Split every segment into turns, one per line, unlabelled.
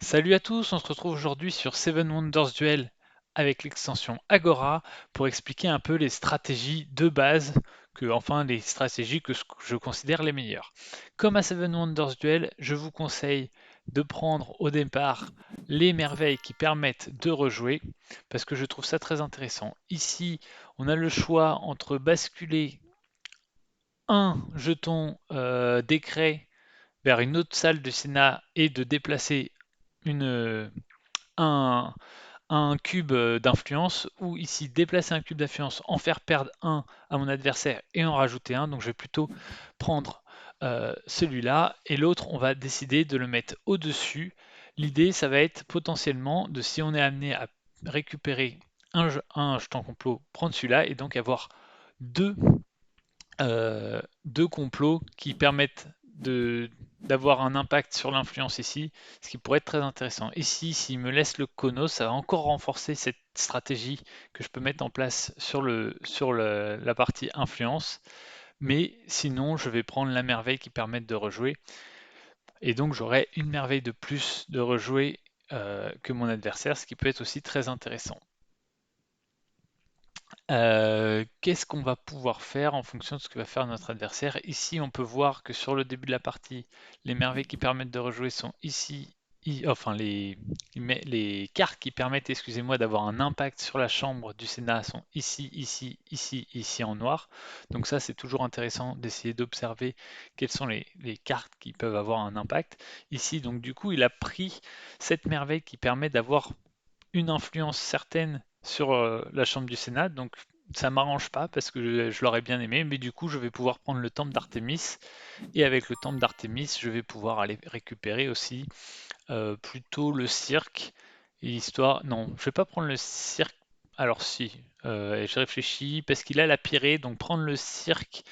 Salut à tous, on se retrouve aujourd'hui sur Seven Wonders Duel avec l'extension Agora pour expliquer un peu les stratégies de base, enfin les stratégies que je considère les meilleures. Comme à Seven Wonders Duel, je vous conseille de prendre au départ les merveilles qui permettent de rejouer parce que je trouve ça très intéressant. Ici, on a le choix entre basculer un jeton décret vers une autre salle du Sénat et de déplacer une, un, un cube d'influence, ou ici déplacer un cube d'influence, en faire perdre un à mon adversaire et en rajouter un. Donc je vais plutôt prendre celui-là et l'autre, on va décider de le mettre au-dessus. L'idée, ça va être potentiellement de, si on est amené à récupérer un jeton complot, prendre celui-là et donc avoir deux deux complots qui permettent d'avoir un impact sur l'influence ici, ce qui pourrait être très intéressant. Ici, s'il me laisse le Kono, ça va encore renforcer cette stratégie que je peux mettre en place la partie influence. Mais sinon, je vais prendre la merveille qui permet de rejouer. Et donc, j'aurai une merveille de plus de rejouer que mon adversaire, ce qui peut être aussi très intéressant. Qu'est-ce qu'on va pouvoir faire en fonction de ce que va faire notre adversaire? Ici, on peut voir que sur le début de la partie, les merveilles qui permettent de rejouer sont ici, enfin les cartes qui permettent, excusez-moi, d'avoir un impact sur la chambre du Sénat sont ici, ici, ici, ici en noir. Donc ça, c'est toujours intéressant d'essayer d'observer quelles sont les cartes qui peuvent avoir un impact. Ici, donc du coup, il a pris cette merveille qui permet d'avoir une influence certaine sur la Chambre du Sénat, donc ça m'arrange pas parce que je l'aurais bien aimé, mais du coup je vais pouvoir prendre le temple d'Artémis et avec le temple d'Artémis je vais pouvoir aller récupérer aussi plutôt le cirque, histoire... Non, je vais pas prendre le cirque, alors si, je réfléchis parce qu'il a la Pyrrhée, donc prendre le cirque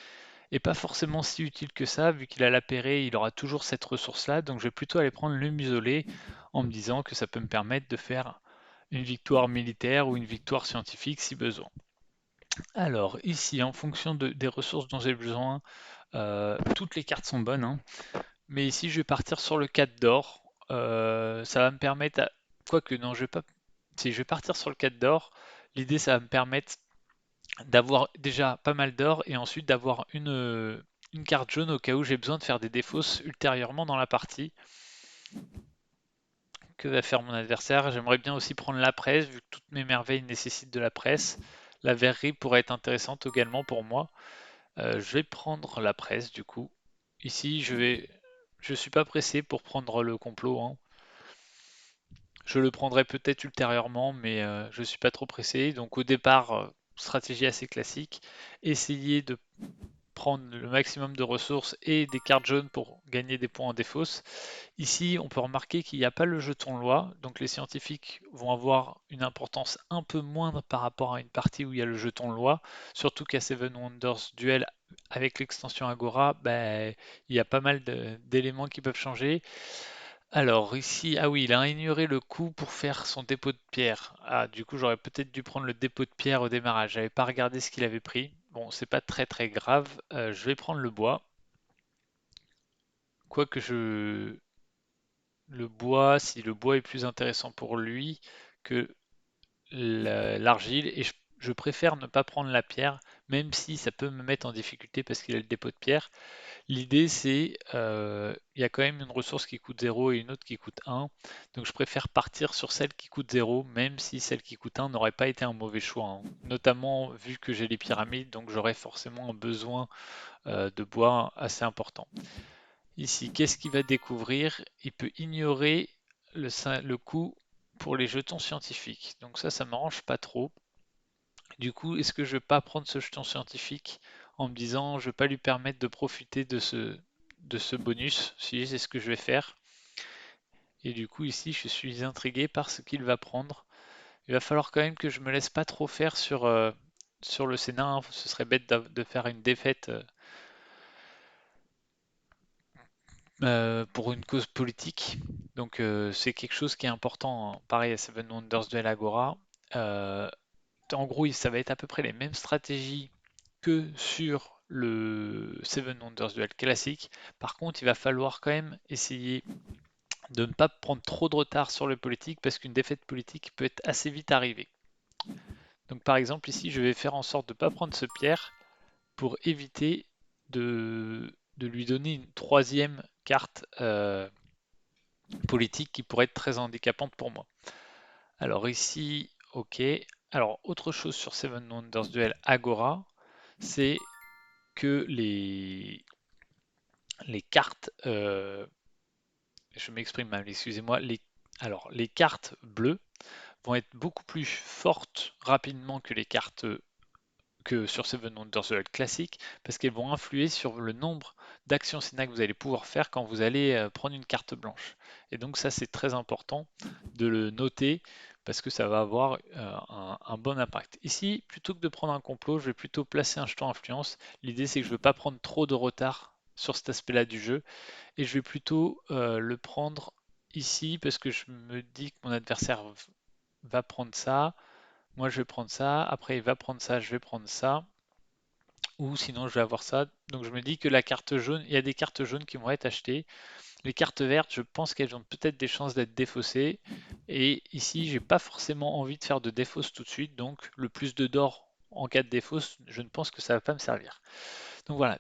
est pas forcément si utile que ça, vu qu'il a la Pyrrhée, il aura toujours cette ressource-là, donc je vais plutôt aller prendre le muselé en me disant que ça peut me permettre de faire une victoire militaire ou une victoire scientifique si besoin. Alors ici, en fonction des ressources dont j'ai besoin, toutes les cartes sont bonnes, hein. Mais ici, je vais partir sur le 4 d'or. Ça va me permettre, quoique non, je vais pas... Si je vais partir sur le 4 d'or, l'idée, ça va me permettre d'avoir déjà pas mal d'or et ensuite d'avoir une carte jaune au cas où j'ai besoin de faire des défausses ultérieurement dans la partie. Que va faire mon adversaire? J'aimerais bien aussi prendre la presse, vu que toutes mes merveilles nécessitent de la presse. La verrerie pourrait être intéressante également pour moi. Je vais prendre la presse du coup. Ici, je suis pas pressé pour prendre le complot, hein. Je le prendrai peut-être ultérieurement, mais je suis pas trop pressé. Donc au départ, stratégie assez classique. Essayer de prendre le maximum de ressources et des cartes jaunes pour gagner des points en défausse. Ici, on peut remarquer qu'il n'y a pas le jeton loi, donc les scientifiques vont avoir une importance un peu moindre par rapport à une partie où il y a le jeton loi, surtout qu'à Seven Wonders Duel avec l'extension Agora, ben, il y a pas mal d'éléments qui peuvent changer. Alors ici, ah oui, il a ignoré le coup pour faire son dépôt de pierre. Ah, du coup, j'aurais peut-être dû prendre le dépôt de pierre au démarrage. J'avais pas regardé ce qu'il avait pris. Bon, c'est pas très très grave. Je vais prendre le bois. Quoique le bois, si le bois est plus intéressant pour lui que l'argile, et je préfère ne pas prendre la pierre, même si ça peut me mettre en difficulté parce qu'il a le dépôt de pierre. L'idée c'est, il y a quand même une ressource qui coûte 0 et une autre qui coûte 1, donc je préfère partir sur celle qui coûte 0, même si celle qui coûte 1 n'aurait pas été un mauvais choix, hein. Notamment vu que j'ai les pyramides, donc j'aurais forcément un besoin de bois assez important. Ici, qu'est-ce qu'il va découvrir? Il peut ignorer le coût pour les jetons scientifiques. Donc ça m'arrange pas trop. Du coup, est-ce que je vais pas prendre ce jeton scientifique en me disant je vais pas lui permettre de profiter de ce bonus? Si, c'est ce que je vais faire. Et du coup, ici, je suis intrigué par ce qu'il va prendre. Il va falloir quand même que je me laisse pas trop faire sur le Sénat, hein. Ce serait bête de faire une défaite pour une cause politique. Donc c'est quelque chose qui est important, hein. Pareil à Seven Wonders Duel Agora. Euh, En gros, ça va être à peu près les mêmes stratégies que sur le Seven Wonders Duel classique. Par contre, il va falloir quand même essayer de ne pas prendre trop de retard sur le politique parce qu'une défaite politique peut être assez vite arrivée. Donc par exemple ici je vais faire en sorte de ne pas prendre ce pierre pour éviter de lui donner une troisième carte politique qui pourrait être très handicapante pour moi. Alors ici, ok. Alors autre chose sur Seven Wonders Duel Agora, c'est que les cartes, je m'exprime mal, excusez-moi, alors les cartes bleues vont être beaucoup plus fortes rapidement que les cartes que sur Seven Wonders Duel classique, parce qu'elles vont influer sur le nombre d'actions Sénat que vous allez pouvoir faire quand vous allez prendre une carte blanche. Et donc ça c'est très important de le noter, parce que ça va avoir un bon impact. Ici, plutôt que de prendre un complot, je vais plutôt placer un jeton influence. L'idée c'est que je ne veux pas prendre trop de retard sur cet aspect-là du jeu, et je vais plutôt le prendre ici, parce que je me dis que mon adversaire va prendre ça, moi je vais prendre ça, après il va prendre ça, je vais prendre ça, ou sinon je vais avoir ça. Donc je me dis que la carte jaune, il y a des cartes jaunes qui vont être achetées. Les cartes vertes, je pense qu'elles ont peut-être des chances d'être défaussées. Et ici, j'ai pas forcément envie de faire de défausse tout de suite, donc le plus de d'or en cas de défausse, je ne pense que ça va pas me servir. Donc voilà,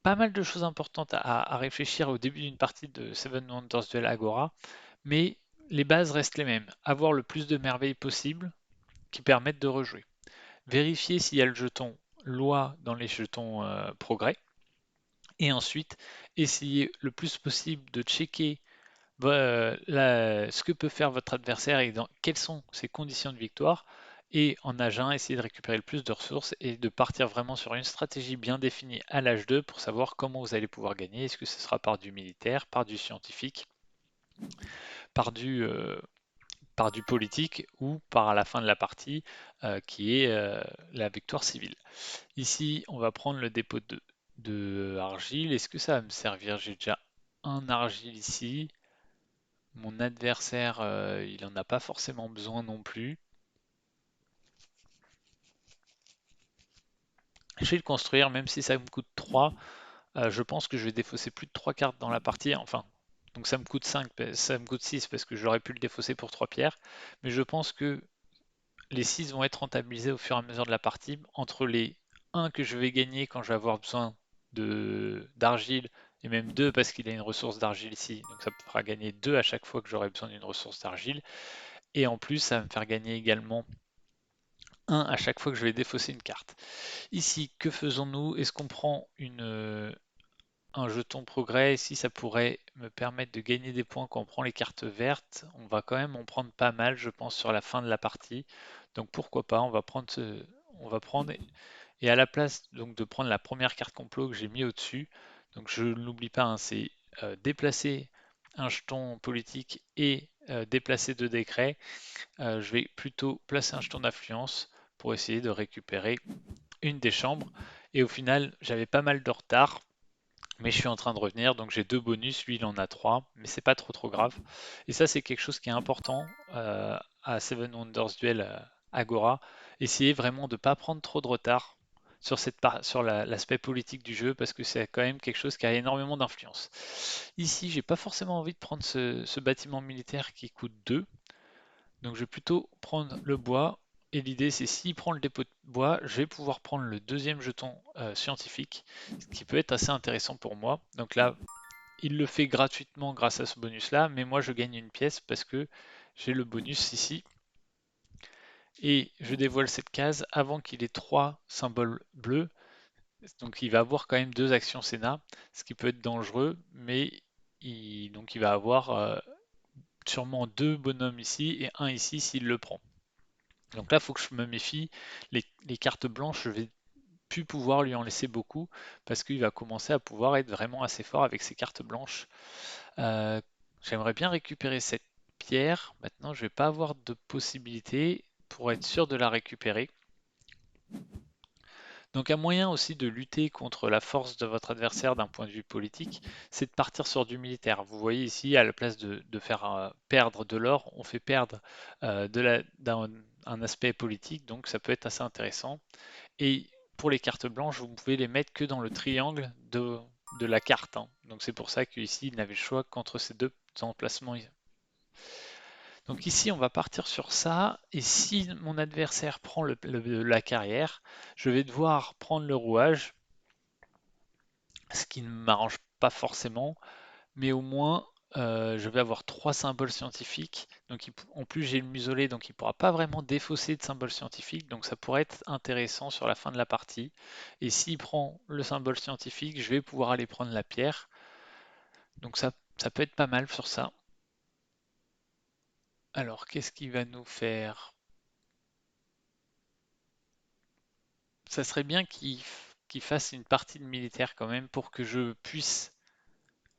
pas mal de choses importantes à réfléchir au début d'une partie de Seven Wonders Duel Agora, mais les bases restent les mêmes. Avoir le plus de merveilles possible qui permettent de rejouer. Vérifier s'il y a le jeton loi dans les jetons progrès. Et ensuite, essayer le plus possible de checker ce que peut faire votre adversaire et quelles sont ses conditions de victoire. Et en âge 1, essayer de récupérer le plus de ressources et de partir vraiment sur une stratégie bien définie à l'âge 2 pour savoir comment vous allez pouvoir gagner. Est-ce que ce sera par du militaire, par du scientifique, par du politique ou par la fin de la partie qui est la victoire civile. Ici, on va prendre le dépôt de argile. Est-ce que ça va me servir? J'ai déjà un argile ici. Mon adversaire, il en a pas forcément besoin non plus. Je vais le construire, même si ça me coûte 3. Je pense que je vais défausser plus de 3 cartes dans la partie. Enfin, donc ça me coûte 5, ça me coûte 6 parce que j'aurais pu le défausser pour 3 pierres. Mais je pense que les 6 vont être rentabilisés au fur et à mesure de la partie entre les 1 que je vais gagner quand je vais avoir besoin d'argile et même 2 parce qu'il a une ressource d'argile ici. Donc ça me fera gagner 2 à chaque fois que j'aurai besoin d'une ressource d'argile. Et en plus, ça va me faire gagner également 1 à chaque fois que je vais défausser une carte. Ici, que faisons-nous? Est-ce qu'on prend un jeton progrès? Ici, ça pourrait me permettre de gagner des points quand on prend les cartes vertes. On va quand même en prendre pas mal, je pense, sur la fin de la partie. Donc pourquoi pas, on va prendre, et à la place donc de prendre la première carte complot que j'ai mis au-dessus, donc je ne l'oublie pas, hein, c'est déplacer un jeton politique et déplacer 2 décrets. Je vais plutôt placer un jeton d'influence pour essayer de récupérer une des chambres. Et au final, j'avais pas mal de retard, mais je suis en train de revenir, donc j'ai 2 bonus, lui il en a 3, mais c'est pas trop grave. Et ça c'est quelque chose qui est important à Seven Wonders Duel Agora. Essayez vraiment de ne pas prendre trop de retard sur l'aspect politique du jeu, parce que c'est quand même quelque chose qui a énormément d'influence. Ici, j'ai pas forcément envie de prendre ce bâtiment militaire qui coûte 2. Donc je vais plutôt prendre le bois. Et l'idée c'est s'il prend le dépôt de bois, je vais pouvoir prendre le deuxième jeton scientifique, ce qui peut être assez intéressant pour moi. Donc là, il le fait gratuitement grâce à ce bonus là, mais moi je gagne une pièce parce que j'ai le bonus ici. Et je dévoile cette case avant qu'il ait 3 symboles bleus. Donc il va avoir quand même 2 actions Sénat, ce qui peut être dangereux, mais donc il va avoir sûrement 2 bonhommes ici et un ici s'il le prend. Donc là, il faut que je me méfie. Les cartes blanches, je vais plus pouvoir lui en laisser beaucoup parce qu'il va commencer à pouvoir être vraiment assez fort avec ses cartes blanches. Euh, J'aimerais bien récupérer cette pierre. Maintenant, je vais pas avoir de possibilité pour être sûr de la récupérer. Donc un moyen aussi de lutter contre la force de votre adversaire d'un point de vue politique, c'est de partir sur du militaire. Vous voyez ici, à la place de faire perdre de l'or, on fait perdre un aspect politique, donc ça peut être assez intéressant. Et pour les cartes blanches, vous ne pouvez les mettre que dans le triangle de la carte, hein. Donc c'est pour ça qu'ici, il n'avait le choix qu'entre ces emplacements. Donc ici, on va partir sur ça. Et si mon adversaire prend la carrière, je vais devoir prendre le rouage, ce qui ne m'arrange pas forcément, mais au moins je vais avoir trois symboles scientifiques. Donc en plus j'ai le muselet, donc il ne pourra pas vraiment défausser de symboles scientifiques. Donc ça pourrait être intéressant sur la fin de la partie. Et s'il prend le symbole scientifique, je vais pouvoir aller prendre la pierre. Donc ça peut être pas mal sur ça. Alors qu'est-ce qu'il va nous faire? Ça serait bien qu'il fasse une partie de militaire quand même pour que je puisse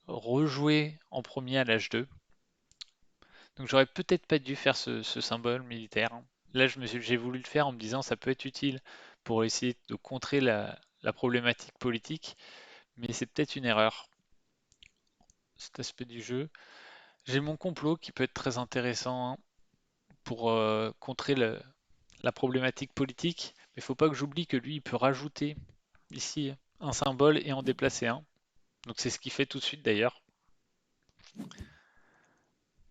rejouer en premier à l'âge 2. Donc j'aurais peut-être pas dû faire ce symbole militaire, hein. Là, j'ai voulu le faire en me disant ça peut être utile pour essayer de contrer la problématique politique, mais c'est peut-être une erreur, cet aspect du jeu. J'ai mon complot qui peut être très intéressant, hein, pour contrer la problématique politique, mais il faut pas que j'oublie que lui, il peut rajouter ici un symbole et en déplacer un. Donc c'est ce qu'il fait tout de suite d'ailleurs.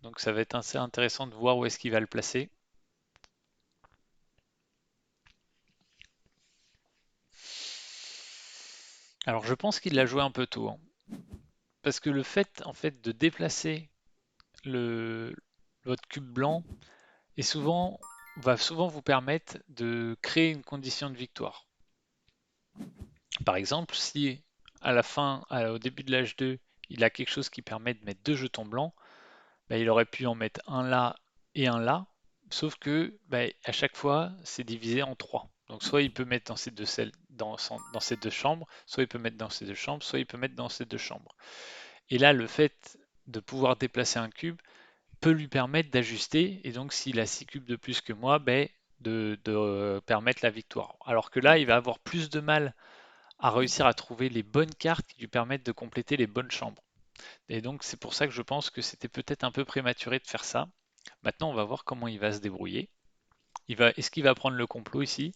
Donc ça va être assez intéressant de voir où est-ce qu'il va le placer. Alors je pense qu'il l'a joué un peu tôt, hein. Parce que le fait en fait de déplacer le, votre cube blanc va souvent vous permettre de créer une condition de victoire. Par exemple, si à la fin, au début de l'âge 2, il a quelque chose qui permet de mettre deux jetons blancs, bah, il aurait pu en mettre un là et un là, sauf que bah, à chaque fois, c'est divisé en trois. Donc soit il peut mettre dans ces dans ces deux chambres, soit il peut mettre dans ces deux chambres, soit il peut mettre dans ces deux chambres. Et là, le fait de pouvoir déplacer un cube peut lui permettre d'ajuster, et donc s'il a 6 cubes de plus que moi, ben, de permettre la victoire. Alors que là, il va avoir plus de mal à réussir à trouver les bonnes cartes qui lui permettent de compléter les bonnes chambres. Et donc c'est pour ça que je pense que c'était peut-être un peu prématuré de faire ça. Maintenant, on va voir comment il va se débrouiller. Est-ce qu'il va prendre le complot ici?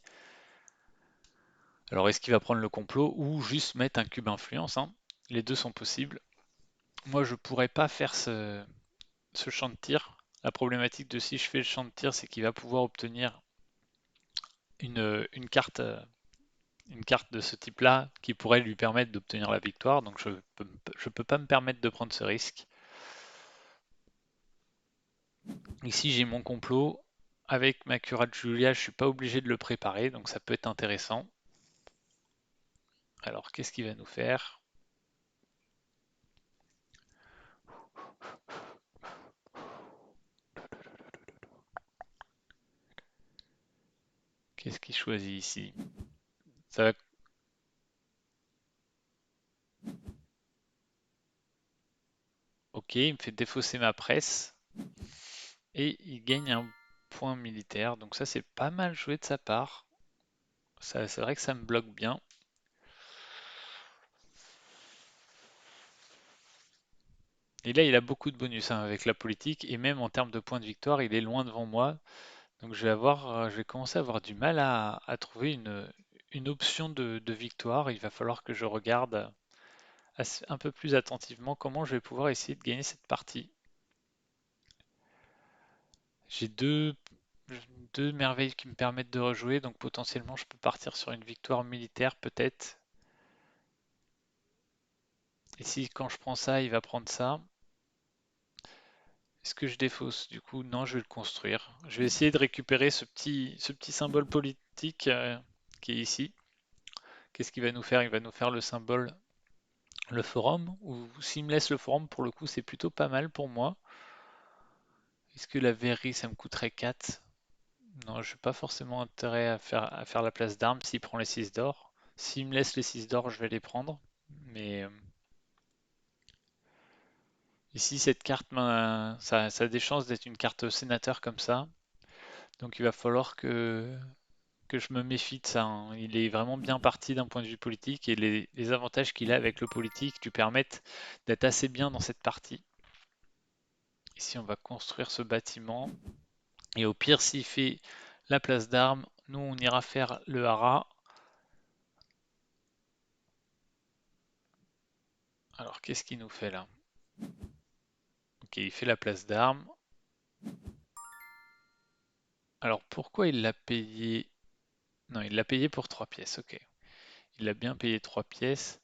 Alors, est-ce qu'il va prendre le complot ou juste mettre un cube influence, hein? Les deux sont possibles. Moi, je pourrais pas faire ce champ de tir. La problématique de si je fais le champ de tir, c'est qu'il va pouvoir obtenir une carte de ce type-là qui pourrait lui permettre d'obtenir la victoire. Donc je peux pas me permettre de prendre ce risque. Ici, j'ai mon complot. Avec ma Cura de Julia, je suis pas obligé de le préparer, donc ça peut être intéressant. Alors, qu'est-ce qu'il va nous faire? Qu'est-ce qu'il choisit ici? Ça va... Ok, il me fait défausser ma presse et il gagne un point militaire. Donc ça, c'est pas mal joué de sa part. C'est vrai que ça me bloque bien. Et là, il a beaucoup de bonus, hein, avec la politique, et même en termes de points de victoire, il est loin devant moi. Donc je vais commencer à avoir du mal à trouver une option de victoire. Il va falloir que je regarde un peu plus attentivement comment je vais pouvoir essayer de gagner cette partie. J'ai deux merveilles qui me permettent de rejouer, donc potentiellement je peux partir sur une victoire militaire peut-être. Et si quand je prends ça, il va prendre ça. Est-ce que je défausse? Du coup, non, je vais le construire. Je vais essayer de récupérer ce petit symbole politique qui est ici. Qu'est-ce qu'il va nous faire? Il va nous faire le symbole, le forum. Ou s'il me laisse le forum, pour le coup, c'est plutôt pas mal pour moi. Est-ce que la verrerie, ça me coûterait 4? Non, je n'ai pas forcément intérêt à faire la place d'armes s'il prend les 6 d'or. S'il me laisse les 6 d'or, je vais les prendre. Mais ici, cette carte, ça a des chances d'être une carte sénateur comme ça. Donc il va falloir que je me méfie de ça, hein. Il est vraiment bien parti d'un point de vue politique et les avantages qu'il a avec le politique lui permettent d'être assez bien dans cette partie. Ici, on va construire ce bâtiment. Et au pire, s'il fait la place d'armes, nous, on ira faire le haras. Alors, qu'est-ce qu'il nous fait là? Ok, il fait la place d'armes. Alors pourquoi il l'a payé? Non, il l'a payé pour 3 pièces, ok. Il a bien payé 3 pièces.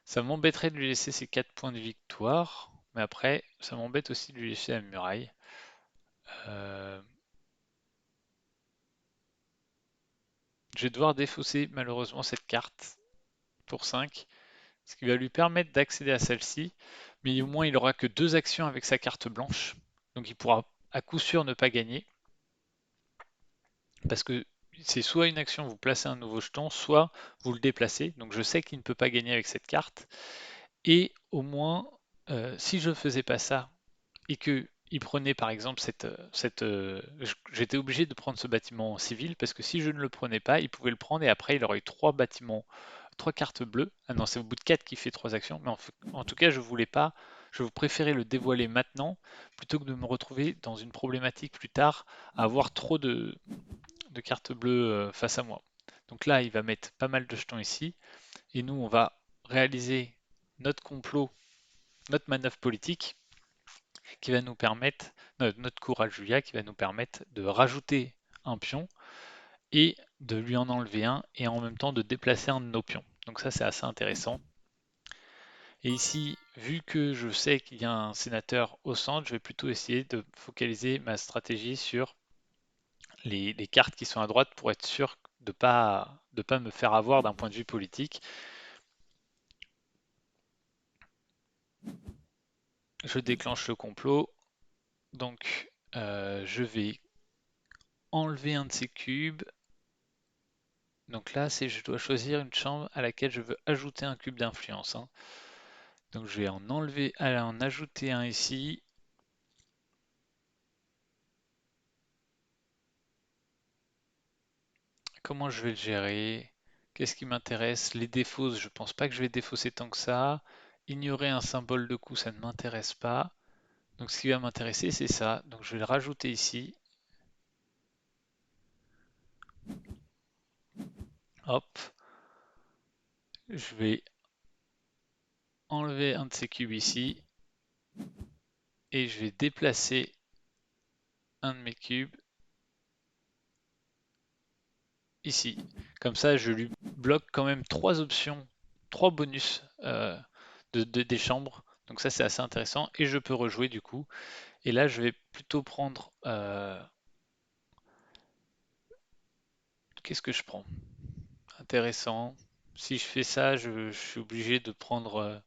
Ça m'embêterait de lui laisser ses 4 points de victoire, mais après, ça m'embête aussi de lui laisser la muraille. Euh, je vais devoir défausser malheureusement cette carte pour 5, ce qui va lui permettre d'accéder à celle-ci, mais au moins il aura que 2 actions avec sa carte blanche, donc il pourra à coup sûr ne pas gagner, parce que c'est soit une action, vous placez un nouveau jeton, soit vous le déplacez, donc je sais qu'il ne peut pas gagner avec cette carte, et au moins, si je ne faisais pas ça, et que il prenait par exemple j'étais obligé de prendre ce bâtiment civil parce que si je ne le prenais pas, il pouvait le prendre et après il aurait eu 3 bâtiments, 3 cartes bleues. Ah non, c'est au bout de 4 qu'il fait 3 actions, mais en tout cas je voulais pas, je vous préférais le dévoiler maintenant plutôt que de me retrouver dans une problématique plus tard à avoir trop de cartes bleues face à moi. Donc là, il va mettre pas mal de jetons ici et nous on va réaliser notre complot, notre manœuvre politique qui va nous permettre, notre cours à Julia, qui va nous permettre de rajouter un pion et de lui en enlever un et en même temps de déplacer un de nos pions. Donc ça c'est assez intéressant. Et ici, vu que je sais qu'il y a un sénateur au centre, je vais plutôt essayer de focaliser ma stratégie sur les cartes qui sont à droite pour être sûr de pas me faire avoir d'un point de vue politique. Je déclenche le complot, donc je vais enlever un de ces cubes. Donc là, c'est je dois choisir une chambre à laquelle je veux ajouter un cube d'influence, hein. Donc je vais en ajouter un ici. Comment je vais le gérer? Qu'est-ce qui m'intéresse? Les défauts, je pense pas que je vais défausser tant que ça. Ignorer un symbole de coup, ça ne m'intéresse pas. Donc ce qui va m'intéresser, c'est ça. Donc je vais le rajouter ici. Hop. Je vais enlever un de ces cubes ici. Et je vais déplacer un de mes cubes ici. Comme ça, je lui bloque quand même 3 options, 3 bonus des chambres. Donc ça, c'est assez intéressant. Et je peux rejouer du coup. Et là, je vais plutôt prendre... qu'est-ce que je prends? Intéressant. Si je fais ça, je suis obligé de prendre...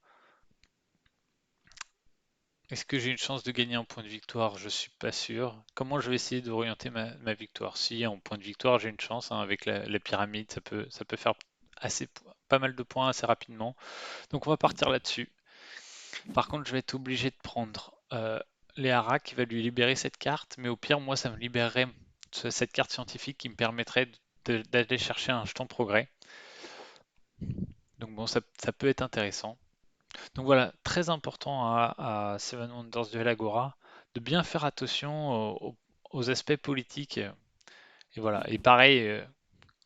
est-ce que j'ai une chance de gagner un point de victoire? Je suis pas sûr. Comment je vais essayer d'orienter ma victoire? Si en point de victoire j'ai une chance, hein, avec la pyramide, ça peut faire assez, pas mal de points assez rapidement. Donc on va partir là-dessus. Par contre, je vais être obligé de prendre les haras qui va lui libérer cette carte, mais au pire, moi, ça me libérerait cette carte scientifique qui me permettrait d'aller chercher un jeton progrès. Donc bon, ça peut être intéressant. Donc voilà, très important à Seven Wonders de l'Agora de bien faire attention aux aspects politiques. Et voilà. Et pareil,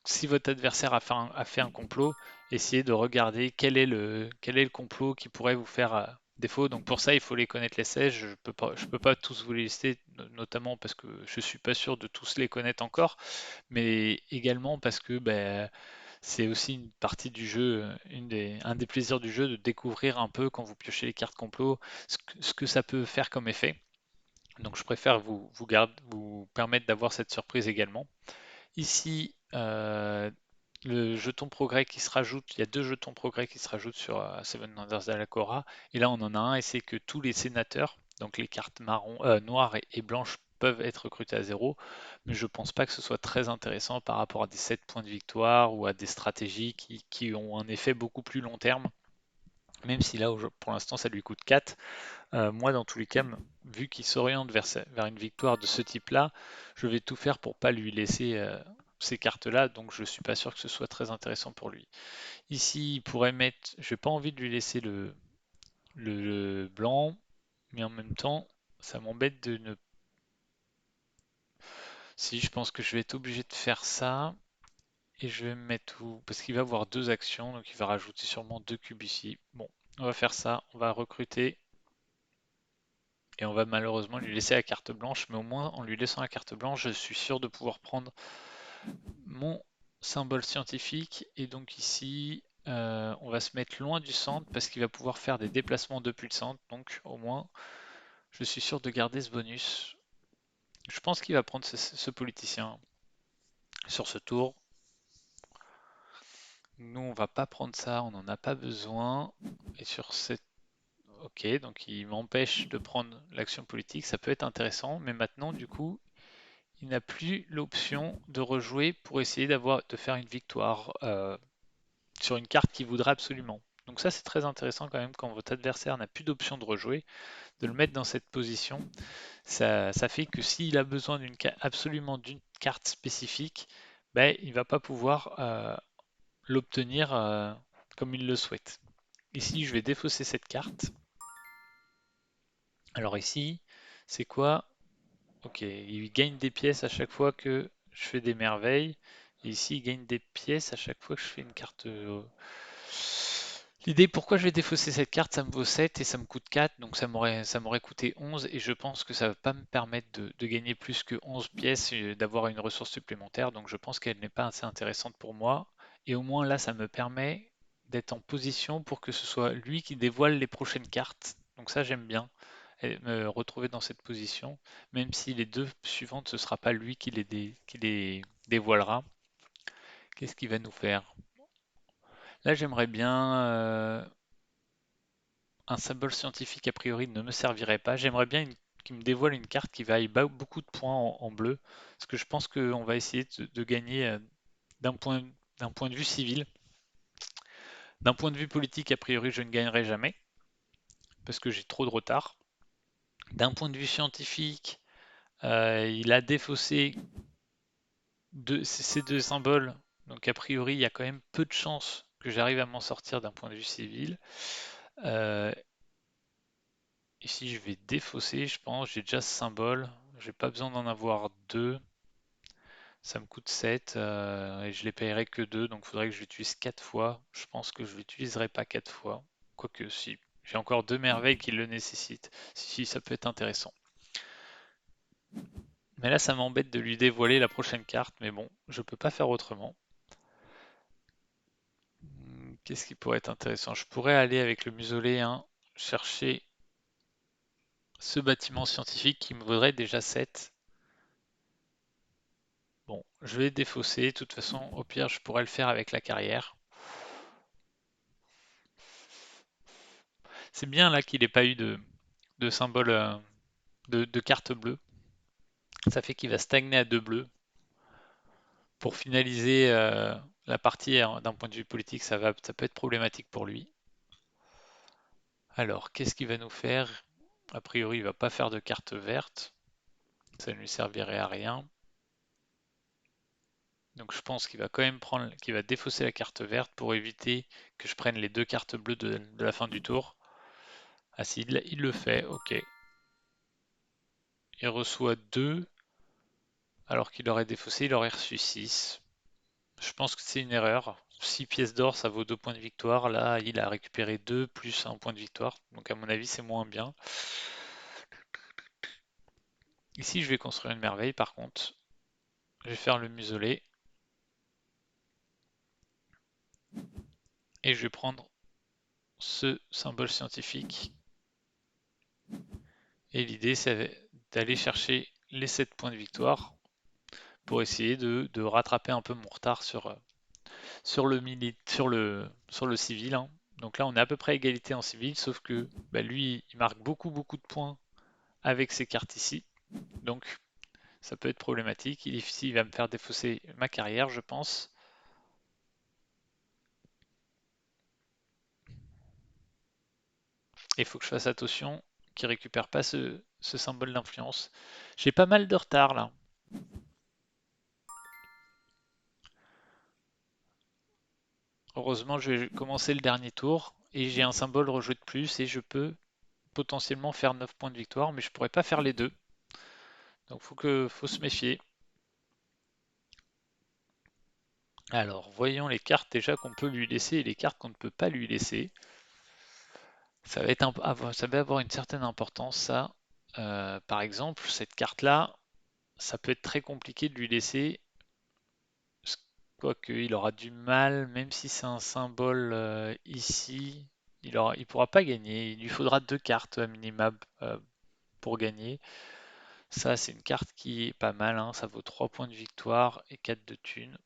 si votre adversaire a fait un complot, essayez de regarder quel est le complot qui pourrait vous faire défaut. Donc pour ça, il faut les connaître les 16. Je peux pas tous vous les lister, notamment parce que je suis pas sûr de tous les connaître encore, mais également parce que ben, c'est aussi une partie du jeu, un des plaisirs du jeu de découvrir un peu quand vous piochez les cartes complot, ce que ça peut faire comme effet. Donc je préfère vous permettre d'avoir cette surprise également. Ici, le jeton progrès qui se rajoute, il y a 2 jetons progrès qui se rajoutent sur Seven Wonders de la Cora. Et là, on en a un, et c'est que tous les sénateurs, donc les cartes noires et blanches, peuvent être recrutés à 0. Mais je pense pas que ce soit très intéressant par rapport à des 7 points de victoire ou à des stratégies qui ont un effet beaucoup plus long terme. Même si là, pour l'instant, ça lui coûte 4. Moi, dans tous les cas, vu qu'il s'oriente vers une victoire de ce type-là, je vais tout faire pour pas lui laisser ces cartes-là, donc je suis pas sûr que ce soit très intéressant pour lui. Ici, il pourrait mettre, j'ai pas envie de lui laisser le blanc, mais en même temps, ça m'embête de ne. Si, je pense que je vais être obligé de faire ça, et je vais me mettre où? Parce qu'il va avoir 2 actions, donc il va rajouter sûrement 2 cubes ici. Bon, on va faire ça, on va recruter. Et on va malheureusement lui laisser la carte blanche, mais au moins en lui laissant la carte blanche, je suis sûr de pouvoir prendre mon symbole scientifique. Et donc ici, on va se mettre loin du centre parce qu'il va pouvoir faire des déplacements depuis le centre. Donc au moins, je suis sûr de garder ce bonus. Je pense qu'il va prendre ce politicien sur ce tour. Nous, on va pas prendre ça, on n'en a pas besoin. Et sur cette... Ok, donc il m'empêche de prendre l'action politique, ça peut être intéressant, mais maintenant, du coup, il n'a plus l'option de rejouer pour essayer de faire une victoire sur une carte qu'il voudrait absolument. Donc ça, c'est très intéressant quand même quand votre adversaire n'a plus d'option de rejouer, de le mettre dans cette position. Ça fait que s'il a besoin absolument d'une carte spécifique, ben, il va pas pouvoir l'obtenir comme il le souhaite. Ici, je vais défausser cette carte. Alors ici, c'est quoi? Ok, il gagne des pièces à chaque fois que je fais des merveilles. Et ici, il gagne des pièces à chaque fois que je fais une carte. L'idée, pourquoi je vais défausser cette carte, ça me vaut 7 et ça me coûte 4, donc ça m'aurait coûté 11 et je pense que ça ne va pas me permettre de gagner plus que 11 pièces et d'avoir une ressource supplémentaire, donc je pense qu'elle n'est pas assez intéressante pour moi. Et au moins là, ça me permet d'être en position pour que ce soit lui qui dévoile les prochaines cartes. Donc ça, j'aime bien me retrouver dans cette position, même si les deux suivantes, ce ne sera pas lui qui les dévoilera. Qu'est-ce qu'il va nous faire? Là, j'aimerais bien un symbole scientifique a priori ne me servirait pas. J'aimerais bien qu'il me dévoile une carte qui vaille beaucoup de points en bleu, parce que je pense qu'on va essayer de gagner d'un point, d'un point de vue civil. D'un point de vue politique, a priori, je ne gagnerai jamais, parce que j'ai trop de retard. D'un point de vue scientifique, il a défaussé ces deux symboles, donc a priori, il y a quand même peu de chances que j'arrive à m'en sortir d'un point de vue civil. Euh, Ici, je vais défausser, je pense. J'ai déjà ce symbole. J'ai pas besoin d'en avoir deux. Ça me coûte 7 et je les payerai que 2, donc il faudrait que je l'utilise 4 fois. Je pense que je l'utiliserai pas 4 fois. Quoique si. J'ai encore deux merveilles qui le nécessitent. Si, ça peut être intéressant. Mais là, ça m'embête de lui dévoiler la prochaine carte, mais bon, je peux pas faire autrement. Qu'est-ce qui pourrait être intéressant? Je pourrais aller avec le muselet, hein, chercher ce bâtiment scientifique qui me vaudrait déjà 7. Bon, je vais défausser. De toute façon, au pire, je pourrais le faire avec la carrière. C'est bien là qu'il n'ait pas eu de symbole de carte bleue. Ça fait qu'il va stagner à 2 bleus. Pour finaliser la partie d'un point de vue politique, ça peut être problématique pour lui. Alors, qu'est-ce qu'il va nous faire? A priori, il va pas faire de carte verte. Ça ne lui servirait à rien. Donc je pense qu'il va quand même qu'il va défausser la carte verte pour éviter que je prenne les deux cartes bleues de la fin du tour. Ah si, il le fait, ok. Il reçoit 2, alors qu'il aurait défaussé, il aurait reçu 6. Je pense que c'est une erreur. 6 pièces d'or, ça vaut 2 points de victoire. Là, il a récupéré 2 plus un point de victoire. Donc à mon avis, c'est moins bien. Ici, je vais construire une merveille par contre. Je vais faire le muselet. Et je vais prendre ce symbole scientifique. Et l'idée, c'est d'aller chercher les 7 points de victoire pour essayer de rattraper un peu mon retard sur le civil, hein. Donc là, on est à peu près à égalité en civil, sauf que bah, lui, il marque beaucoup de points avec ses cartes ici. Donc ça peut être problématique. Ici, il va me faire défausser ma carrière, je pense. Et il faut que je fasse attention qu'il ne récupère pas ce symbole d'influence. J'ai pas mal de retard là. Heureusement, je vais commencer le dernier tour et j'ai un symbole rejoué de plus et je peux potentiellement faire 9 points de victoire, mais je pourrais pas faire les deux. Donc faut se méfier. Alors, voyons les cartes déjà qu'on peut lui laisser et les cartes qu'on ne peut pas lui laisser. Ça va avoir une certaine importance, ça. Par exemple, cette carte-là, ça peut être très compliqué de lui laisser, quoique il aura du mal, même si c'est un symbole ici, il pourra pas gagner. Il lui faudra deux cartes à minima pour gagner. Ça, c'est une carte qui est pas mal, hein. Ça vaut 3 points de victoire et 4 de thunes.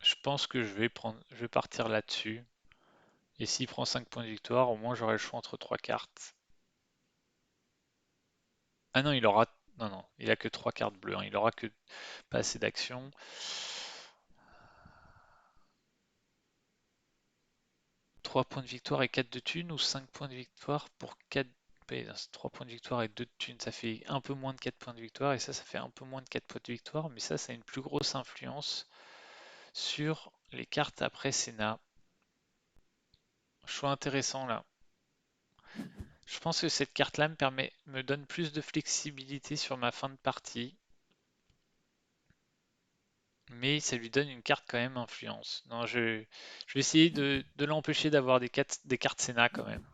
Je pense que je vais partir là-dessus. Et s'il prend 5 points de victoire, au moins j'aurai le choix entre 3 cartes. Ah non, il aura. Non, non, il a que 3 cartes bleues, hein. Il aura que pas assez d'action. 3 points de victoire et 4 de thunes ou 5 points de victoire pour 4. 3 points de victoire et 2 de thunes, ça fait un peu moins de 4 points de victoire et ça fait un peu moins de 4 points de victoire, mais ça a une plus grosse influence sur les cartes après Sénat. Choix intéressant là. Je pense que cette carte-là me donne plus de flexibilité sur ma fin de partie, mais ça lui donne une carte quand même influence. Non, je vais essayer de l'empêcher d'avoir des cartes Sénat quand même.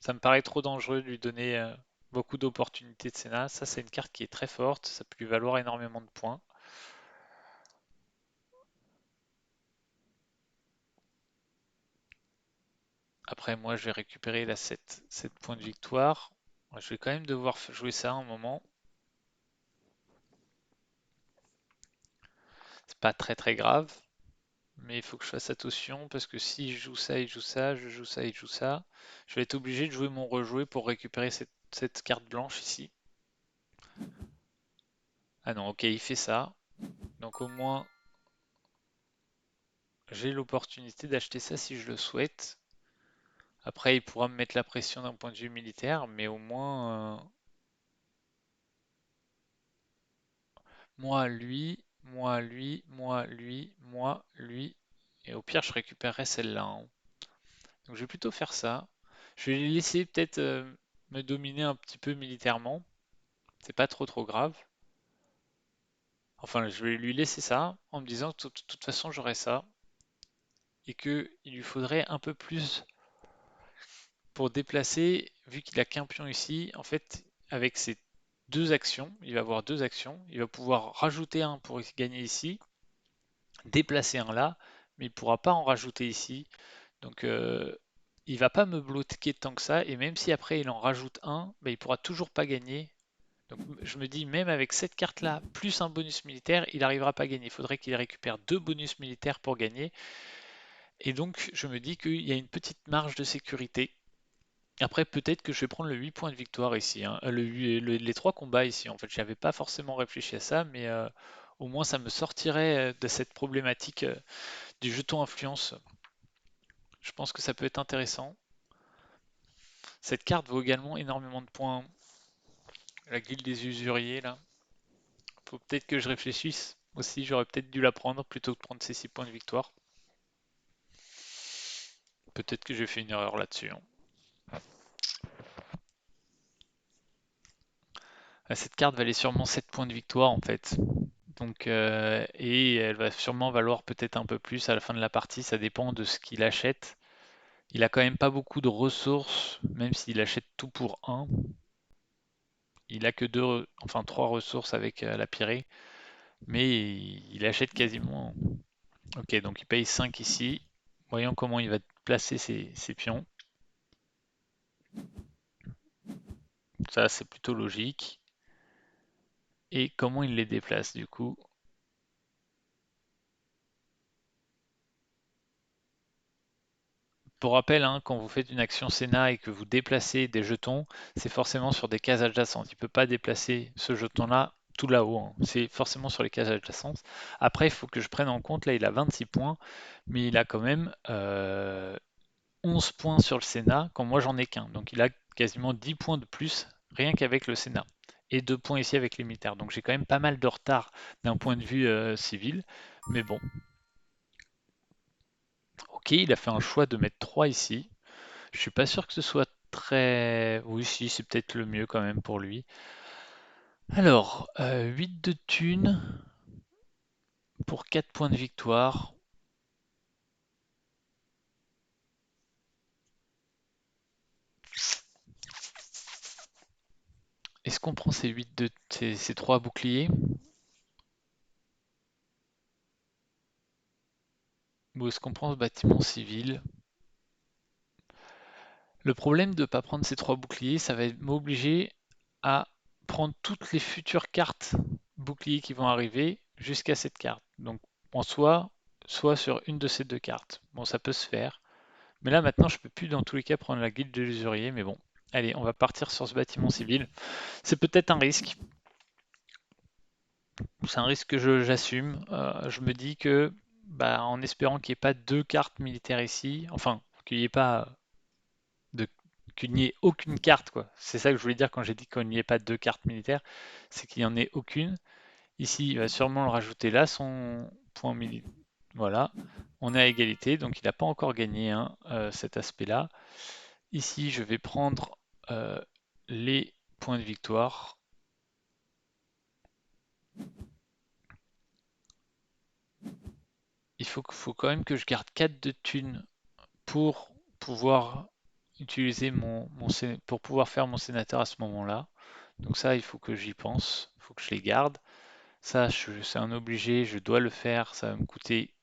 Ça me paraît trop dangereux de lui donner beaucoup d'opportunités de Sénat. Ça, c'est une carte qui est très forte, ça peut lui valoir énormément de points. Après, moi, je vais récupérer la 7 points de victoire. Je vais quand même devoir jouer ça un moment. C'est pas très très grave. Mais il faut que je fasse attention parce que si je joue ça, il joue ça, je joue ça, il joue ça, je vais être obligé de jouer mon rejoué pour récupérer cette carte blanche ici. Ah non, ok, il fait ça. Donc au moins, j'ai l'opportunité d'acheter ça si je le souhaite. Après, il pourra me mettre la pression d'un point de vue militaire, mais au moins, moi, lui, moi, lui, moi, lui, moi, lui. Et au pire, je récupérerai celle-là, hein. Donc je vais plutôt faire ça. Je vais les laisser peut-être me dominer un petit peu militairement. C'est pas trop trop grave. Enfin, je vais lui laisser ça en me disant que de toute façon j'aurai ça et que il lui faudrait un peu plus pour déplacer, vu qu'il a qu'un pion ici. En fait, avec ses deux actions, il va avoir deux actions. Il va pouvoir rajouter un pour gagner ici, déplacer un là, mais il ne pourra pas en rajouter ici. Donc, il va pas me bloquer tant que ça. Et même si après il en rajoute un, bah, il pourra toujours pas gagner. Donc je me dis, même avec cette carte-là, plus un bonus militaire, il n'arrivera pas à gagner. Il faudrait qu'il récupère deux bonus militaires pour gagner. Et donc je me dis qu'il y a une petite marge de sécurité. Après, peut-être que je vais prendre le 8 points de victoire ici, hein. Les trois combats ici. En fait, j'avais pas forcément réfléchi à ça, mais au moins ça me sortirait de cette problématique du jeton influence. Je pense que ça peut être intéressant. Cette carte vaut également énormément de points. La guilde des usuriers, là. Faut peut-être que je réfléchisse aussi. J'aurais peut-être dû la prendre plutôt que de prendre ces 6 points de victoire. Peut-être que j'ai fait une erreur là-dessus, hein. Cette carte valait sûrement 7 points de victoire en fait. Donc, et elle va sûrement valoir peut-être un peu plus à la fin de la partie. Ça dépend de ce qu'il achète. Il a quand même pas beaucoup de ressources, même s'il achète tout pour un. Il a que deux, enfin trois ressources avec la pirée, mais il achète quasiment. Ok, donc il paye 5 ici. Voyons comment il va placer ses pions. Ça, c'est plutôt logique. Et comment il les déplace du coup? Pour rappel, hein, quand vous faites une action Sénat et que vous déplacez des jetons, c'est forcément sur des cases adjacentes. Il ne peut pas déplacer ce jeton-là tout là-haut, hein. C'est forcément sur les cases adjacentes. Après, il faut que je prenne en compte, là, il a 26 points, mais il a quand même 11 points sur le Sénat, quand moi j'en ai qu'un. Donc il a quasiment 10 points de plus, rien qu'avec le Sénat. Et 2 points ici avec les militaires. Donc j'ai quand même pas mal de retard d'un point de vue civil. Mais bon, ok, il a fait un choix de mettre 3 ici. Je suis pas sûr que ce soit très. Oui, si, c'est peut-être le mieux quand même pour lui. Alors, 8 de thunes pour 4 points de victoire. Est-ce qu'on prend ces 8 de ces 3 boucliers ou est-ce qu'on prend ce bâtiment civil? Le problème de ne pas prendre ces 3 boucliers, ça va m'obliger à prendre toutes les futures cartes boucliers qui vont arriver jusqu'à cette carte. Donc en soit sur une de ces deux cartes. Bon, ça peut se faire. Mais là maintenant, je peux plus dans tous les cas prendre la guilde de l'usurier. Mais bon, allez, on va partir sur ce bâtiment civil. C'est peut-être un risque. C'est un risque que j'assume. Je me dis que, bah, en espérant qu'il n'y ait pas deux cartes militaires ici, enfin, qu'il n'y ait pas de, qu'il n'y ait aucune carte, quoi. C'est ça que je voulais dire quand j'ai dit qu'il n'y ait pas deux cartes militaires, c'est qu'il n'y en ait aucune. Ici, il va sûrement le rajouter là, son point militaire. Voilà, on est à égalité, donc il n'a pas encore gagné hein, cet aspect-là. Ici, je vais prendre les points de victoire. Faut quand même que je garde 4 de thunes pour pouvoir utiliser pour pouvoir faire mon sénateur à ce moment-là. Donc ça, il faut que j'y pense, il faut que je les garde. Ça, c'est un obligé, je dois le faire, ça va me coûter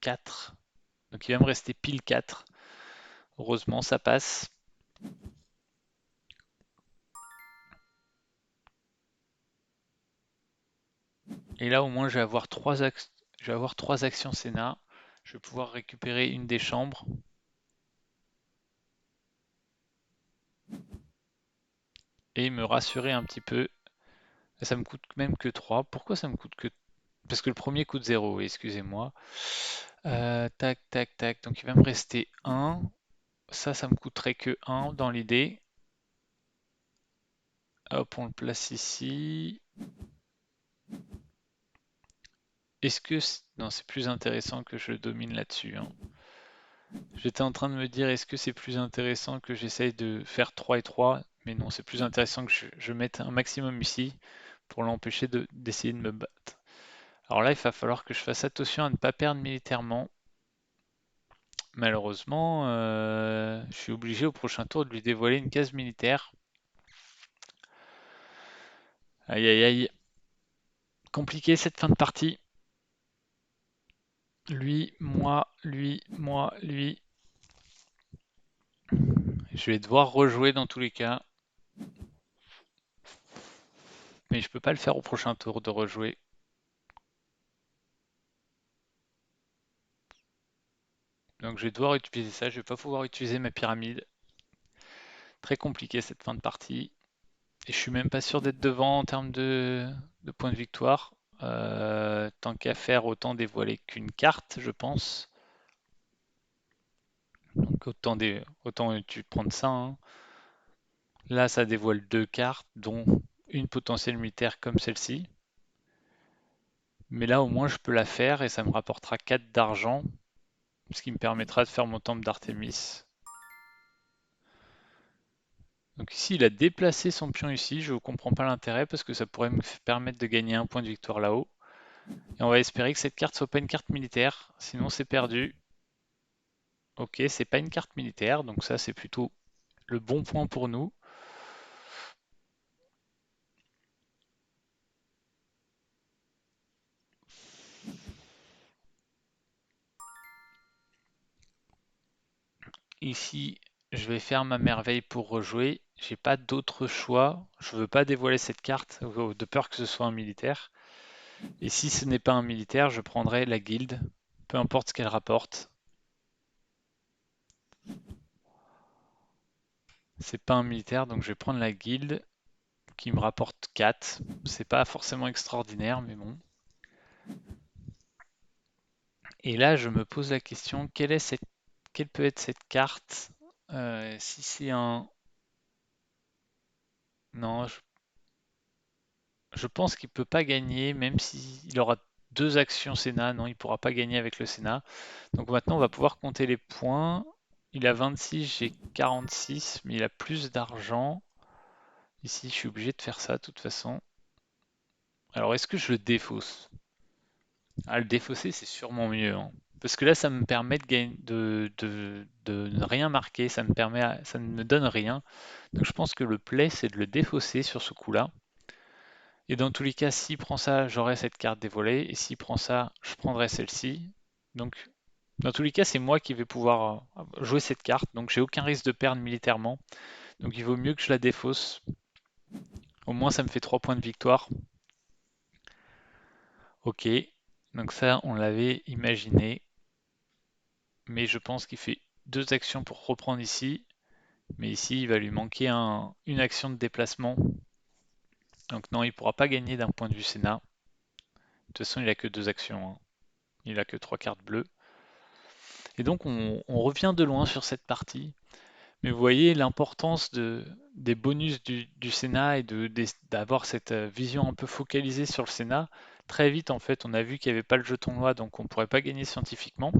4. Donc il va me rester pile 4. Heureusement, ça passe. Et là, au moins, je vais avoir 3 actions Sénat. Je vais pouvoir récupérer une des chambres et me rassurer un petit peu. Ça me coûte même que 3. Pourquoi ça me coûte que... Parce que le premier coûte 0, oui, excusez-moi. Tac, tac, tac. Donc il va me rester 1. Ça me coûterait que 1 dans l'idée. Hop, on le place ici. Est-ce que... Non, c'est plus intéressant que je domine là-dessus, hein. J'étais en train de me dire, est-ce que c'est plus intéressant que j'essaye de faire 3 et 3? Mais non, c'est plus intéressant que je mette un maximum ici pour l'empêcher d'essayer de me battre. Alors là, il va falloir que je fasse attention à ne pas perdre militairement. Malheureusement, je suis obligé au prochain tour de lui dévoiler une case militaire. Aïe aïe aïe. Compliqué cette fin de partie. Lui, moi, lui, moi, lui. Je vais devoir rejouer dans tous les cas. Mais je peux pas le faire au prochain tour de rejouer. Donc je vais devoir utiliser ça. Je vais pas pouvoir utiliser ma pyramide. Très compliqué cette fin de partie. Et je suis même pas sûr d'être devant en termes de points de victoire. Tant qu'à faire, autant dévoiler qu'une carte, je pense. Donc autant tu prendre ça, hein. Là, ça dévoile deux cartes, dont une potentielle militaire comme celle-ci. Mais là, au moins, je peux la faire et ça me rapportera 4 d'argent, ce qui me permettra de faire mon temple d'Artémis. Donc ici, il a déplacé son pion ici. Je ne comprends pas l'intérêt parce que ça pourrait me permettre de gagner un point de victoire là-haut. Et on va espérer que cette carte soit pas une carte militaire, sinon c'est perdu. Ok, c'est pas une carte militaire, donc ça c'est plutôt le bon point pour nous. Ici, je vais faire ma merveille pour rejouer. J'ai pas d'autre choix. Je veux pas dévoiler cette carte de peur que ce soit un militaire. Et si ce n'est pas un militaire, je prendrai la guilde, peu importe ce qu'elle rapporte. C'est pas un militaire, donc je vais prendre la guilde qui me rapporte 4. C'est pas forcément extraordinaire, mais bon. Et là, je me pose la question, quelle peut être cette carte? Si c'est un... Non, je pense qu'il peut pas gagner, même s'il aura deux actions Sénat. Non, il pourra pas gagner avec le Sénat. Donc maintenant, on va pouvoir compter les points. Il a 26, j'ai 46, mais il a plus d'argent. Ici, je suis obligé de faire ça de toute façon. Alors, est-ce que je le défausse? Ah, le défausser, c'est sûrement mieux, hein. Parce que là, ça me permet de ne rien marquer, ça ne me donne rien. Donc je pense que le play, c'est de le défausser sur ce coup-là. Et dans tous les cas, s'il prend ça, j'aurai cette carte dévolée. Et s'il prend ça, je prendrai celle-ci. Donc dans tous les cas, c'est moi qui vais pouvoir jouer cette carte. Donc j'ai aucun risque de perdre militairement. Donc il vaut mieux que je la défausse. Au moins, ça me fait 3 points de victoire. Ok. Donc ça, on l'avait imaginé. Mais je pense qu'il fait 2 actions pour reprendre ici. Mais ici, il va lui manquer une action de déplacement. Donc non, il ne pourra pas gagner d'un point de vue Sénat. De toute façon, il n'a que 2 actions, hein. Il n'a que 3 cartes bleues. Et donc, on revient de loin sur cette partie. Mais vous voyez l'importance des bonus du Sénat et d'avoir cette vision un peu focalisée sur le Sénat. Très vite, en fait, on a vu qu'il n'y avait pas le jeton loi, donc on ne pourrait pas gagner scientifiquement.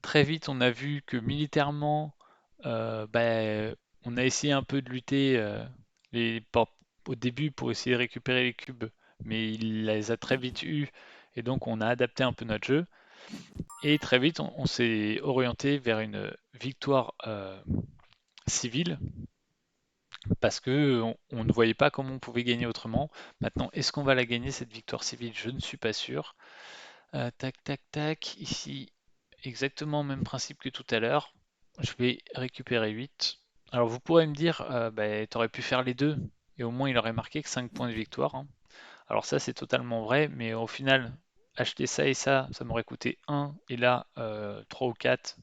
Très vite, on a vu que militairement, on a essayé un peu de lutter au début pour essayer de récupérer les cubes, mais il les a très vite eus, et donc on a adapté un peu notre jeu. Et très vite, on s'est orienté vers une victoire civile, parce que on ne voyait pas comment on pouvait gagner autrement. Maintenant, est-ce qu'on va la gagner, cette victoire civile? Je ne suis pas sûr. Tac, tac, tac. Ici, exactement le même principe que tout à l'heure. Je vais récupérer 8. Alors vous pourrez me dire, bah, t'aurais pu faire les deux, et au moins il aurait marqué que 5 points de victoire, hein. Alors ça c'est totalement vrai, mais au final, acheter ça et ça m'aurait coûté 1, et là 3 ou 4,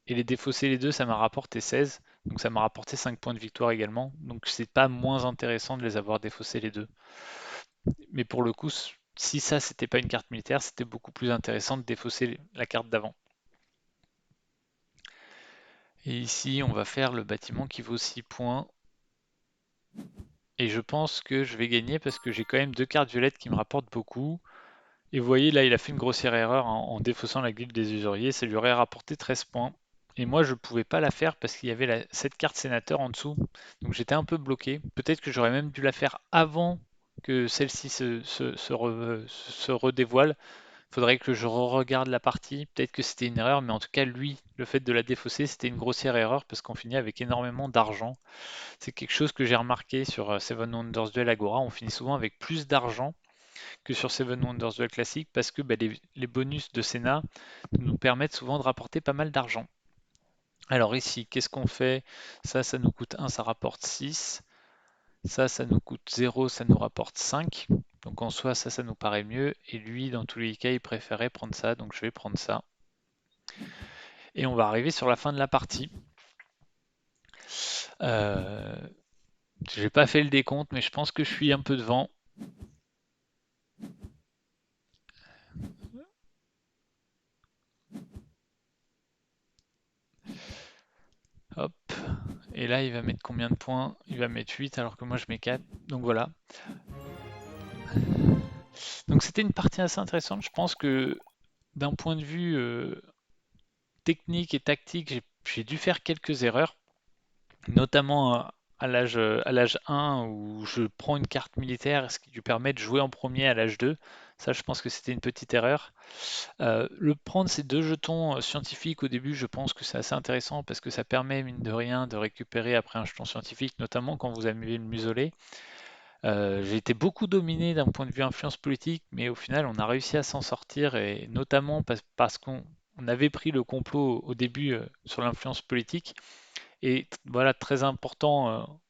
et les défausser les deux, ça m'a rapporté 16. Donc ça m'a rapporté 5 points de victoire également. Donc c'est pas moins intéressant de les avoir défaussés les deux. Mais pour le coup, si ça c'était pas une carte militaire, c'était beaucoup plus intéressant de défausser la carte d'avant. Et ici, on va faire le bâtiment qui vaut 6 points. Et je pense que je vais gagner parce que j'ai quand même 2 cartes violettes qui me rapportent beaucoup. Et vous voyez, là, il a fait une grossière erreur en défaussant la guilde des usuriers. Ça lui aurait rapporté 13 points. Et moi, je ne pouvais pas la faire parce qu'il y avait cette carte sénateur en dessous. Donc j'étais un peu bloqué. Peut-être que j'aurais même dû la faire avant que celle-ci se redévoile. Faudrait que je re-regarde la partie. Peut-être que c'était une erreur, mais en tout cas, lui, le fait de la défausser, c'était une grossière erreur parce qu'on finit avec énormément d'argent. C'est quelque chose que j'ai remarqué sur Seven Wonders Duel Agora. On finit souvent avec plus d'argent que sur Seven Wonders Duel classique parce que bah, les bonus de Senna nous permettent souvent de rapporter pas mal d'argent. Alors ici, qu'est-ce qu'on fait? Ça nous coûte 1, ça rapporte 6. Ça nous coûte 0, ça nous rapporte 5. Donc en soi, ça nous paraît mieux. Et lui, dans tous les cas, il préférait prendre ça. Donc je vais prendre ça. Et on va arriver sur la fin de la partie. Euh, j'ai pas fait le décompte, mais je pense que je suis un peu devant. Hop. Et là, il va mettre combien de points? Il va mettre 8 alors que moi je mets 4. Donc voilà. Donc c'était une partie assez intéressante. Je pense que d'un point de vue technique et tactique, j'ai dû faire quelques erreurs, notamment à l'âge 1 où je prends une carte militaire, ce qui lui permet de jouer en premier à l'âge 2. Ça, je pense que c'était une petite erreur. Le prendre ces 2 jetons scientifiques au début, je pense que c'est assez intéressant parce que ça permet, mine de rien, de récupérer après un jeton scientifique, notamment quand vous avez le muselet. J'ai été beaucoup dominé d'un point de vue influence politique, mais au final, on a réussi à s'en sortir, et notamment parce qu'on avait pris le complot au début sur l'influence politique. Et voilà, très important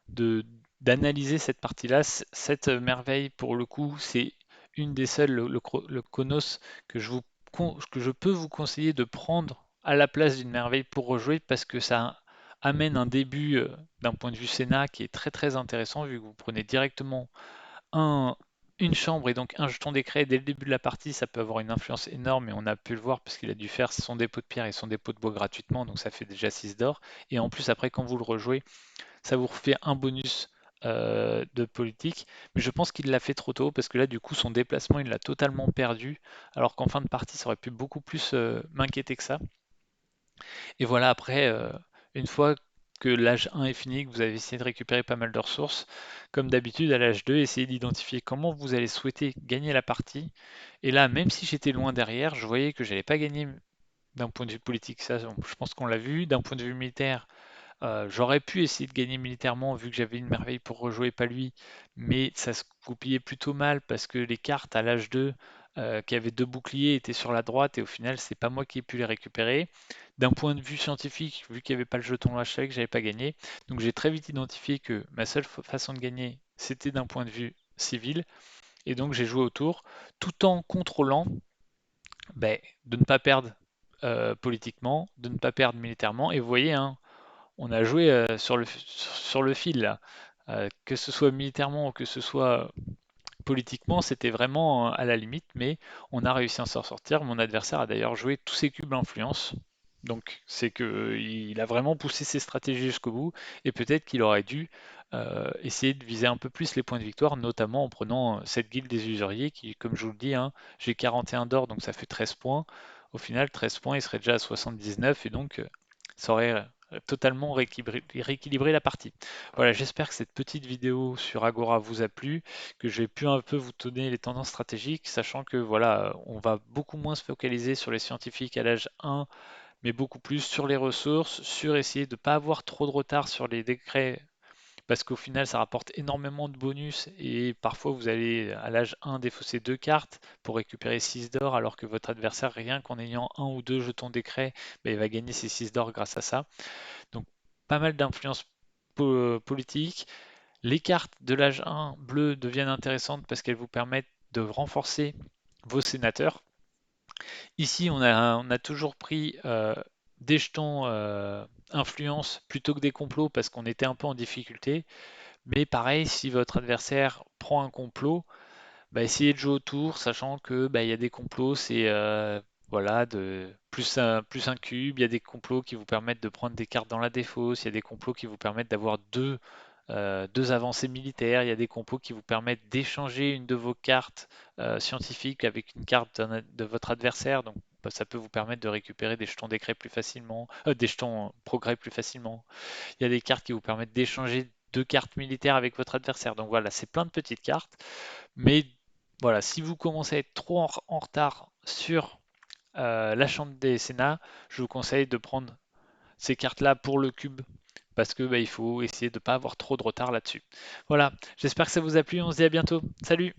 de d'analyser cette partie-là. Cette merveille, pour le coup, c'est une des seules, le Konos, que je peux vous conseiller de prendre à la place d'une merveille pour rejouer, parce que ça amène un début d'un point de vue Sénat qui est très très intéressant, vu que vous prenez directement un, une chambre et donc un jeton décret dès le début de la partie. Ça peut avoir une influence énorme, et on a pu le voir parce qu'il a dû faire son dépôt de pierre et son dépôt de bois gratuitement, donc ça fait déjà 6 d'or. Et en plus, après, quand vous le rejouez, ça vous refait un bonus de politique. Mais je pense qu'il l'a fait trop tôt parce que là, du coup, son déplacement, il l'a totalement perdu. Alors qu'en fin de partie, ça aurait pu beaucoup plus m'inquiéter que ça. Et voilà, après, une fois que l'âge 1 est fini, que vous avez essayé de récupérer pas mal de ressources, comme d'habitude à l'âge 2, essayez d'identifier comment vous allez souhaiter gagner la partie. Et là, même si j'étais loin derrière, je voyais que j'allais pas gagner d'un point de vue politique, ça je pense qu'on l'a vu. D'un point de vue militaire, j'aurais pu essayer de gagner militairement vu que j'avais une merveille pour rejouer pas lui, mais ça se goupillait plutôt mal parce que les cartes à l'âge 2 qui avaient deux boucliers étaient sur la droite et au final c'est pas moi qui ai pu les récupérer. D'un point de vue scientifique, vu qu'il n'y avait pas le jeton je savais que j'avais pas gagné, donc j'ai très vite identifié que ma seule façon de gagner c'était d'un point de vue civil et donc j'ai joué autour tout en contrôlant ben, de ne pas perdre politiquement, de ne pas perdre militairement et vous voyez, hein, on a joué sur le fil là. Que ce soit militairement ou que ce soit politiquement, c'était vraiment à la limite, mais on a réussi à s'en sortir. Mon adversaire a d'ailleurs joué tous ses cubes influence. Donc c'est que il a vraiment poussé ses stratégies jusqu'au bout et peut-être qu'il aurait dû essayer de viser un peu plus les points de victoire, notamment en prenant cette guilde des usuriers qui, comme je vous le dis, hein, j'ai 41 d'or donc ça fait 13 points. Au final, 13 points, il serait déjà à 79 et donc ça aurait totalement rééquilibré la partie. Voilà, j'espère que cette petite vidéo sur Agora vous a plu, que j'ai pu un peu vous donner les tendances stratégiques, sachant que voilà, on va beaucoup moins se focaliser sur les scientifiques à l'âge 1, mais beaucoup plus sur les ressources, sur essayer de ne pas avoir trop de retard sur les décrets, parce qu'au final ça rapporte énormément de bonus et parfois vous allez à l'âge 1 défausser deux cartes pour récupérer 6 d'or, alors que votre adversaire, rien qu'en ayant un ou deux jetons décrets, ben, il va gagner ses 6 d'or grâce à ça. Donc pas mal d'influence politique. Les cartes de l'âge 1 bleu deviennent intéressantes parce qu'elles vous permettent de renforcer vos sénateurs. Ici, on a toujours pris des jetons influence plutôt que des complots parce qu'on était un peu en difficulté. Mais pareil, si votre adversaire prend un complot, bah, essayez de jouer autour, sachant que bah, il y a des complots, c'est voilà, de plus un cube, il y a des complots qui vous permettent de prendre des cartes dans la défausse, il y a des complots qui vous permettent d'avoir deux avancées militaires, il y a des complots qui vous permettent d'échanger une de vos cartes scientifiques avec une carte de votre adversaire, donc bah, ça peut vous permettre de récupérer des jetons décrets plus facilement, des jetons progrès plus facilement. Il y a des cartes qui vous permettent d'échanger deux cartes militaires avec votre adversaire. Donc voilà, c'est plein de petites cartes. Mais voilà, si vous commencez à être trop en retard sur la chambre des sénats, je vous conseille de prendre ces cartes-là pour le cube. Parce que bah, il faut essayer de ne pas avoir trop de retard là-dessus. Voilà, j'espère que ça vous a plu. On se dit à bientôt. Salut!